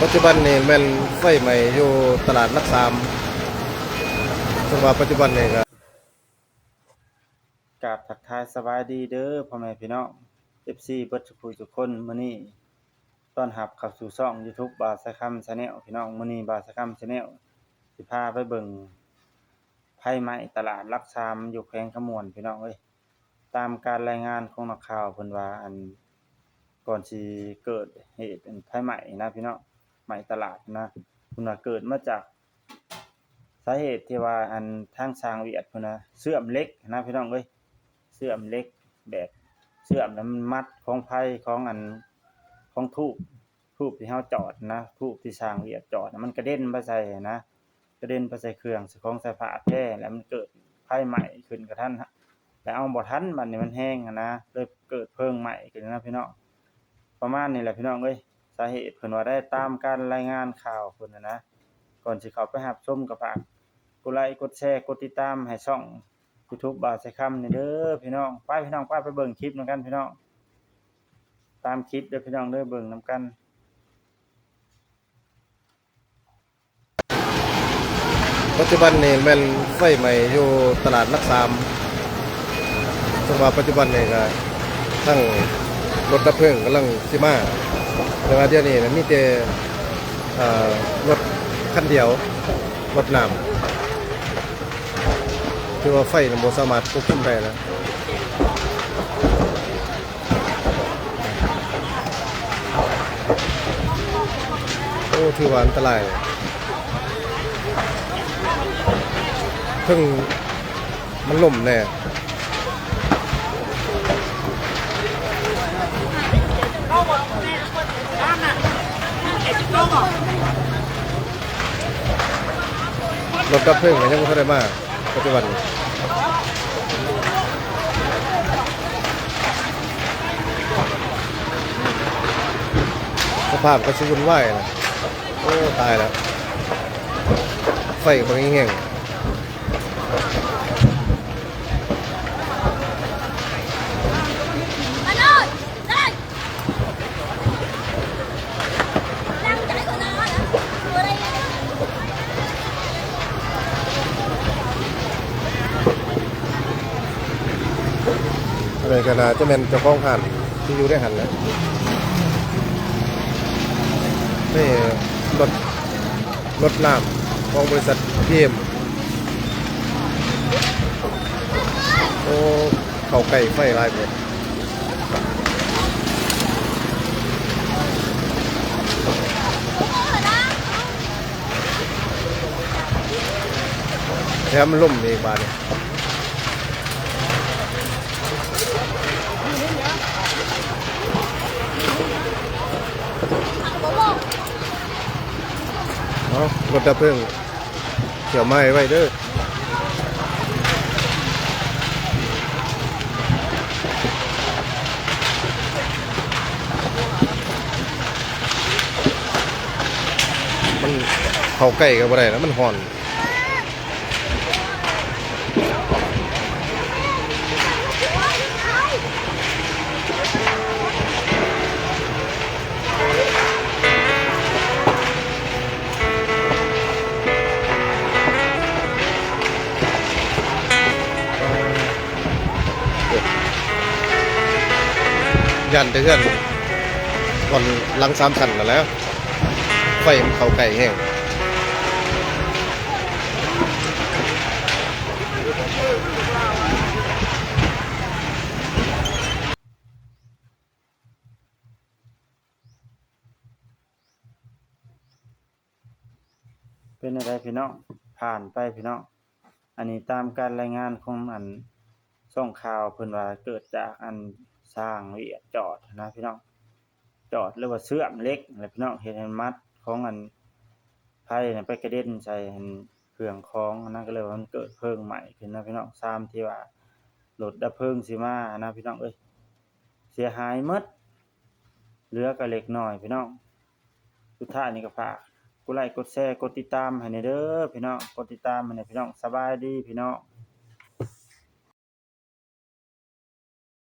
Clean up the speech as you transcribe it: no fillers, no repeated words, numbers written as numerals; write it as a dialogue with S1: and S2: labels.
S1: ปัจจุบันนี่แม่นไฟใหม่อยู่ตลาดหลักสามซึ่งว่าปัจจุบันนี่ก็
S2: กราบทักทายสบายดีเด้อพ่อแม่พี่น้อง FC เบิดทุกผู้ทุกคนมื้อนี้ต้อนรับเข้าสู่ช่อง YouTube บ่าวสะคำ Channel พี่น้องมื้อนี้บ่าวสะคำ Channel สิพาไปเบิ่งไฟไหม้ตลาดหลักสามอยู่แขวงขมวนพี่น้องเอ้ยตามการรายงานของนักข่าวเพิ่นว่าก่อนสิเกิดเหตุไฟไหม้นะพี่น้องไหม้ตลาดนะเพิ่นว่าเกิดมาจากสาเหตุที่ว่าทางสร้างเวียดเพิ่นน่ะเสื่อมเหล็กนะพี่น้องเอ้ย เสื่อมเหล็กแบบเสื่อมแล้วมันมัดของไผของของทูบที่เฮาจอดนะทูบที่สร้างเวียดจอดน่ะมันกระเด็นไปใส่นะกระเด็นไปใส่เครื่องของใส่ผ้าแพร่แล้วมันเกิดไฟไหม้ขึ้นกระทันหันแล้วเอาบ่ทันบัดนี้มันแห้งอะนะเลยเกิดเพลิงไหม้ขึ้นนะพี่น้องประมาณนี้แหละพี่น้องเอ้ยสาเหตุเพิ่นว่าได้ตามการรายงานข่าวเพิ่นนะก่อนสิเข้าไปรับชมก็ฝากกดไลค์กดแชร์กดติดตามให้ช่อง YouTube บ่าวใส่คำนี่เด้อพี่น้องไปพี่น้องไปเบิ่งคลิปนำกันพี่น้องตามคลิปเด้อพี่น้องเด้อเบิ่งนำกัน
S1: ปัจจุบันนี่แม่นไฟใหม่อยู่ตลาดหลักสามซึ่งว่าปัจจุบันนี่ก็ทั้งรถดับเพลิงกำลังสิมาแต่ว่าเดี๋ยวนี้นะมีแต่รถคันเดียวรถน้ำคือว่าไฟมันบ่สามารถควบคุมได้แล้วโอ้ถือว่าอันตรายเพิ่งมันล่มแน่รถดับเพลิงก็ยังบ่ทันได้มาปัจจุบันสภาพก็สิวุ่นวายนะโอ้ตายแล้วไฟก็บ่แห้งอะไรกันนะจะเป็นเจ้าของหันที่อยู่ได้หันแล้วนี่รถรถน้ำของบริษัทพีเอ็มโอ้เขาไก่ไฟลายหมดแถมมันล่มอีกบาทเนี่ยรถดับเพลิงเขียวไม้ไว้เด้อมันเข้าใกล้กันบ่ได้แล้วมันฮ้อนยันเดือนก่อนหลัง3 ชั้นนั่นแหล้วไฟมันเข้าใกล้แห้ง
S2: เป็นอะไรพี่น้องผ่านไปพี่น้องอันนี้ตามการรายงานของช่องข่าวเพิ่นว่าเกิดจากสร้างเวียดจอดนะพี่น้องจอดหรือว่าเสื่อมเหล็กอะไรพี่น้องเฮ็ดให้มัดของไผน่ะไปกระเด็นใส่เครื่องของอันนั้นก็เลยว่ามันเกิดเพลิงไหม้ขึ้นนะพี่น้องตามที่ว่ารถดับเพลิงสิมานะพี่น้องเอ้ยเสียหายหมดเหลือก็เล็กน้อยพี่น้องสุดท้ายนี่ก็ฝากกดไลค์กดแชร์กดติดตามให้หน่อยเด้อพี่น้องกดติดตามให้หน่อยพี่น้องสบายดีพี่น้อง